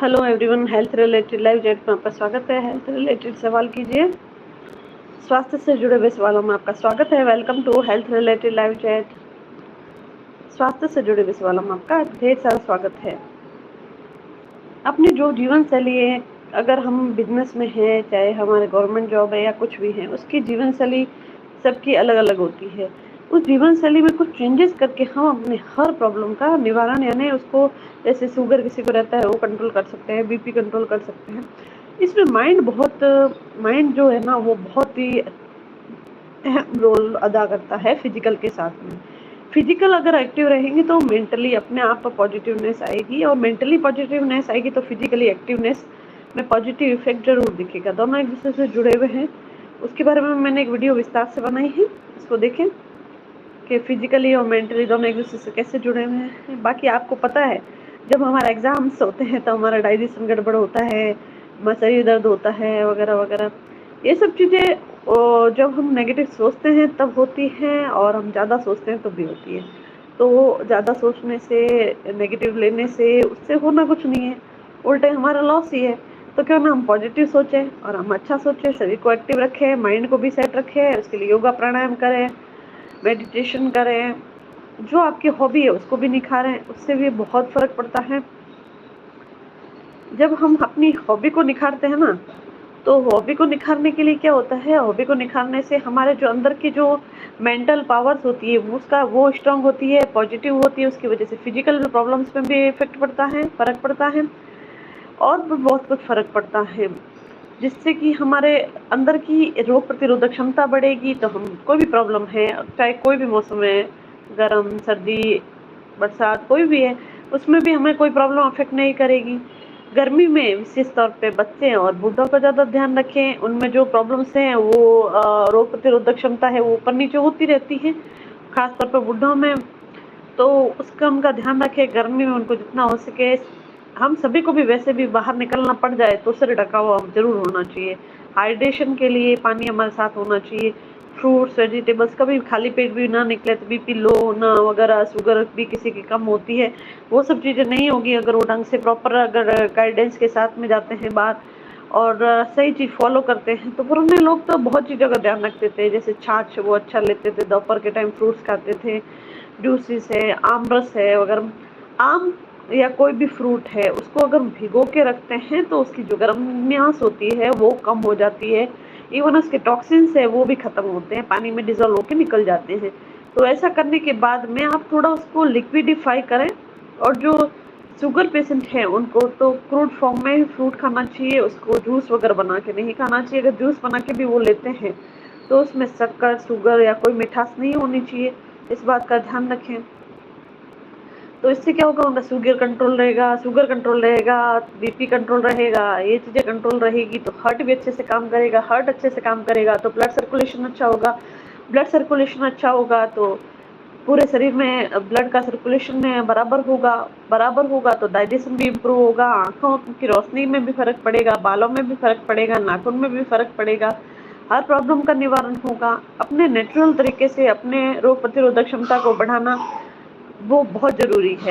Hello everyone, health related live chat में आपका स्वागत है। हेल्थ रिलेटेड सवाल कीजिए। स्वास्थ्य से जुड़े हुए सवालों में आपका स्वागत है। Welcome to health related live chat. स्वास्थ्य से जुड़े हुए सवालों में आपका ढेर सारा स्वागत है। अपनी जो जीवन शैली है, अगर हम बिजनेस में हैं, चाहे हमारे गवर्नमेंट जॉब है या कुछ भी है, उसकी जीवन शैली सबकी अलग अलग होती है। उस जीवन शैली में कुछ चेंजेस करके हम अपने हर प्रॉब्लम का निवारण, यानी उसको, जैसे शुगर किसी को रहता है वो कंट्रोल कर सकते हैं, बीपी कंट्रोल कर सकते हैं। इसमें माइंड जो है ना, वो बहुत ही अहम रोल अदा करता है फिजिकल के साथ में। फिजिकल अगर एक्टिव रहेंगे तो मेंटली अपने आप पॉजिटिवनेस आएगी, और मेंटली पॉजिटिवनेस आएगी तो फिजिकली एक्टिवनेस में पॉजिटिव इफेक्ट जरूर दिखेगा। दोनों एक दूसरे से जुड़े हुए हैं। उसके बारे में मैंने एक वीडियो विस्तार से बनाई है, इसको देखें कि फिजिकली और मेंटली दोनों एक दूसरे से कैसे जुड़े हुए हैं। बाकी आपको पता है, जब हमारा एग्जाम्स होते हैं तो हमारा डाइजेशन गड़बड़ होता है, शरीर दर्द होता है वगैरह वगैरह। ये सब चीज़ें जब हम नेगेटिव सोचते हैं तब होती हैं, और हम ज़्यादा सोचते हैं तब भी होती है। तो ज़्यादा सोचने से, नेगेटिव लेने से, उससे होना कुछ नहीं है, उल्टे हमारा लॉस ही है। तो क्यों ना हम पॉजिटिव सोचें और हम अच्छा सोचें, शरीर को एक्टिव रखें, माइंड को भी सेट रखें। उसके लिए योगा प्राणायाम करें, मेडिटेशन करें, जो आपकी हॉबी है उसको भी निखारें, उससे भी बहुत फर्क पड़ता है। जब हम अपनी हॉबी को निखारते हैं ना, तो हॉबी को निखारने के लिए क्या होता है, हॉबी को निखारने से हमारे जो अंदर की जो मेंटल पावर्स होती है वो स्ट्रांग होती है, पॉजिटिव होती है। उसकी वजह से फिजिकल प्रॉब्लम्स में भी इफेक्ट पड़ता है, फर्क पड़ता है, और भी बहुत कुछ फर्क पड़ता है, जिससे कि हमारे अंदर की रोग प्रतिरोधक क्षमता बढ़ेगी। तो हम कोई भी प्रॉब्लम है, चाहे कोई भी मौसम है, गर्म सर्दी बरसात कोई भी है, उसमें भी हमें कोई प्रॉब्लम अफेक्ट नहीं करेगी। गर्मी में विशेष तौर पे बच्चे और बूढ़ों का ज़्यादा ध्यान रखें। उनमें जो प्रॉब्लम्स हैं वो रोग प्रतिरोधक क्षमता है वो ऊपर नीचे होती रहती है, खास तौर पे बूढ़ों में। तो उसका उनका ध्यान रखें। गर्मी में उनको जितना हो सके, हम सभी को भी वैसे भी बाहर निकलना पड़ जाए तो सिर ढका हुआ जरूर होना चाहिए। हाइड्रेशन के लिए पानी हमारे साथ होना चाहिए। फ्रूट्स वेजिटेबल्स, कभी खाली पेट भी ना निकले तो बीपी लो ना वगैरह, शुगर भी किसी की कम होती है, वो सब चीज़ें नहीं होगी अगर वो ढंग से प्रॉपर, अगर गाइडेंस के साथ में जाते हैं बाहर और सही चीज़ फॉलो करते हैं। तो पुराने लोग तो बहुत चीज़ों का ध्यान रखते थे, जैसे छाछ वो अच्छा लेते थे, दोपहर के टाइम फ्रूट्स खाते थे, जूसेस है, आम रस है। अगर आम या कोई भी फ्रूट है उसको अगर भिगो के रखते हैं तो उसकी जो गर्माहट होती है वो कम हो जाती है। इवन उसके टॉक्सिन्स है वो भी खत्म होते हैं, पानी में डिजोल्व होकर निकल जाते हैं। तो ऐसा करने के बाद में आप थोड़ा उसको लिक्विडिफाई करें। और जो शुगर पेशेंट है उनको तो क्रूड फॉर्म में फ्रूट खाना चाहिए, उसको जूस वगैरह बना के नहीं खाना चाहिए। अगर जूस बना के भी वो लेते हैं तो उसमें शक्कर, शुगर या कोई मिठास नहीं होनी चाहिए, इस बात का ध्यान रखें। तो इससे क्या होगा, उनका शुगर कंट्रोल रहेगा, बीपी कंट्रोल रहेगा, ये चीज़ें कंट्रोल रहेगी तो हार्ट भी अच्छे से काम करेगा। हार्ट अच्छे से काम करेगा तो ब्लड सर्कुलेशन अच्छा होगा। ब्लड सर्कुलेशन अच्छा होगा तो पूरे शरीर में ब्लड का सर्कुलेशन में बराबर होगा तो डाइजेशन भी इम्प्रूव होगा, आँखों की रोशनी में भी फर्क पड़ेगा, बालों में भी फर्क पड़ेगा, नाखून में भी फर्क पड़ेगा, हर प्रॉब्लम का निवारण होगा। अपने नेचुरल तरीके से अपने रोग प्रतिरोधक क्षमता को बढ़ाना वो बहुत ज़रूरी है।